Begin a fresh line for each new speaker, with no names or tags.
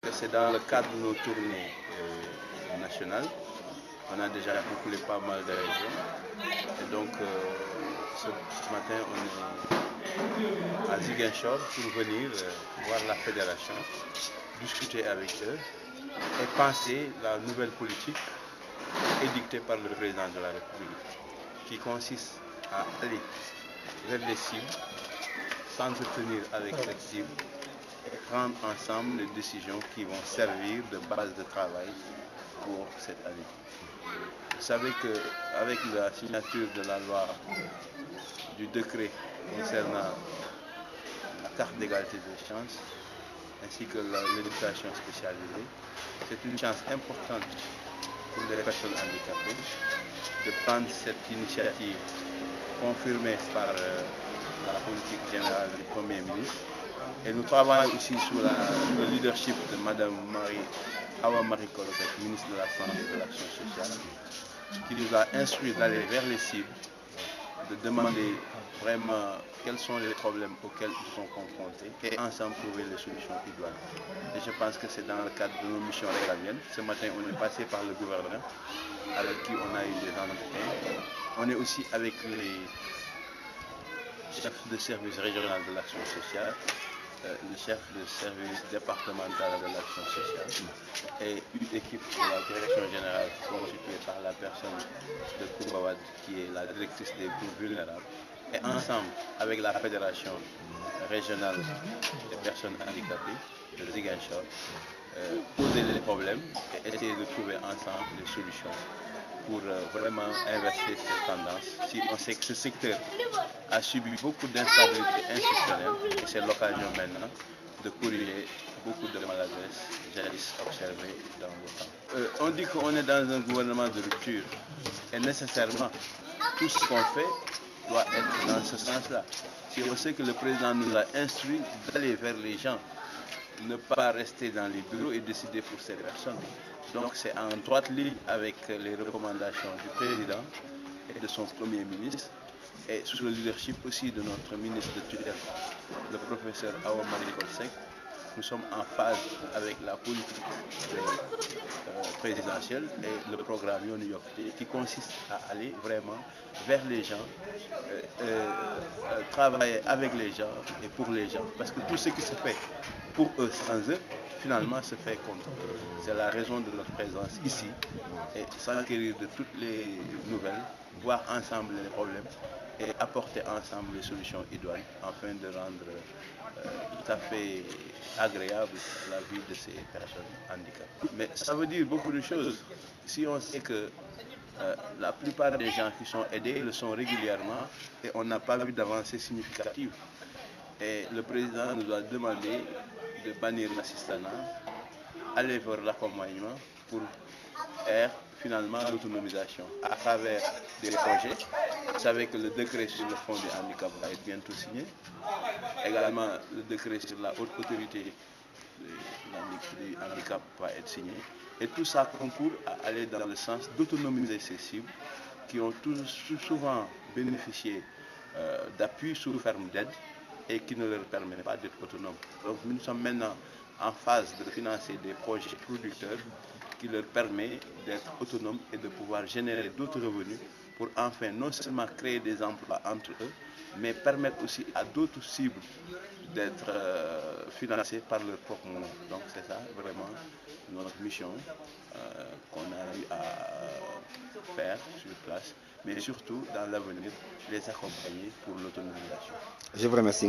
que c'est dans le cadre de nos tournées nationales. On a déjà bouclé pas mal de régions. Et donc, ce matin, on est à Ziguinchor pour venir voir la fédération, discuter avec eux et penser la nouvelle politique édictée par le président de la République, qui consiste à aller vers les cibles, s'entretenir avec cette cible et prendre ensemble les décisions qui vont servir de base de travail pour cette année. Vous savez qu'avec la signature de la loi du décret concernant la carte d'égalité des chances, ainsi que l'éducation spécialisée, c'est une chance importante pour les personnes handicapées de prendre cette initiative confirmée par la politique générale du Premier ministre. Et nous travaillons aussi sous le leadership de Mme Awa Marie Coll Seck, ministre de la Santé et de l'Action sociale, qui nous a instruit d'aller vers les cibles, de demander vraiment quels sont les problèmes auxquels ils sont confrontés et ensemble trouver les solutions idoines. Et je pense que c'est dans le cadre de nos missions régaliennes. Ce matin, on est passé par le gouverneur avec qui on a eu des entretiens. On est aussi avec les chefs de service régional de l'action sociale, le chef de service départemental de l'action sociale et une équipe de la direction générale constituée par la personne de Koubawad qui est la directrice des groupes vulnérables. Et ensemble, avec la fédération régionale des personnes handicapées de Ziguinchor, poser les problèmes et essayer de trouver ensemble les solutions pour vraiment inverser cette tendance. Si on sait que ce secteur a subi beaucoup d'instabilité institutionnelle, et c'est l'occasion maintenant de corriger beaucoup de maladresses jadis observées dans le temps. On dit qu'on est dans un gouvernement de rupture, et nécessairement, tout ce qu'on fait doit être dans ce sens-là. Si on sait que le président nous a instruit d'aller vers les gens, ne pas rester dans les bureaux et décider pour ces personnes. Donc c'est en droite ligne avec les recommandations du président et de son premier ministre et sous le leadership aussi de notre ministre de tutelle, le professeur Awa Marie Coll Seck. Nous sommes en phase avec la politique présidentielle et le programme Yoonu Yokkute qui consiste à aller vraiment vers les gens, travailler avec les gens et pour les gens. Parce que tout ce qui se fait pour eux, sans eux, finalement se fait contre eux. C'est la raison de notre présence ici et s'enquérir de toutes les nouvelles, voir ensemble les problèmes et apporter ensemble les solutions idoines afin de rendre tout à fait agréable la vie de ces personnes handicapées. Mais ça veut dire beaucoup de choses. Si on sait que la plupart des gens qui sont aidés le sont régulièrement et on n'a pas vu d'avancée significative. Et le président nous a demandé de bannir l'assistanat, aller vers l'accompagnement pour faire finalement l'autonomisation à travers des projets. Vous savez que le décret sur le fonds du handicap va être bientôt signé. Également, le décret sur la haute autorité du handicap va être signé. Et tout ça concourt à aller dans le sens d'autonomiser ces cibles qui ont souvent bénéficié d'appui sous forme d'aide et qui ne leur permet pas d'être autonomes. Donc nous sommes maintenant en phase de financer des projets producteurs qui leur permettent d'être autonomes et de pouvoir générer d'autres revenus pour enfin non seulement créer des emplois entre eux, mais permettre aussi à d'autres cibles d'être financées par leur propre moyen. Donc c'est ça vraiment notre mission qu'on a eu à faire sur place, mais surtout dans l'avenir, les accompagner pour l'autonomisation.
Je vous remercie.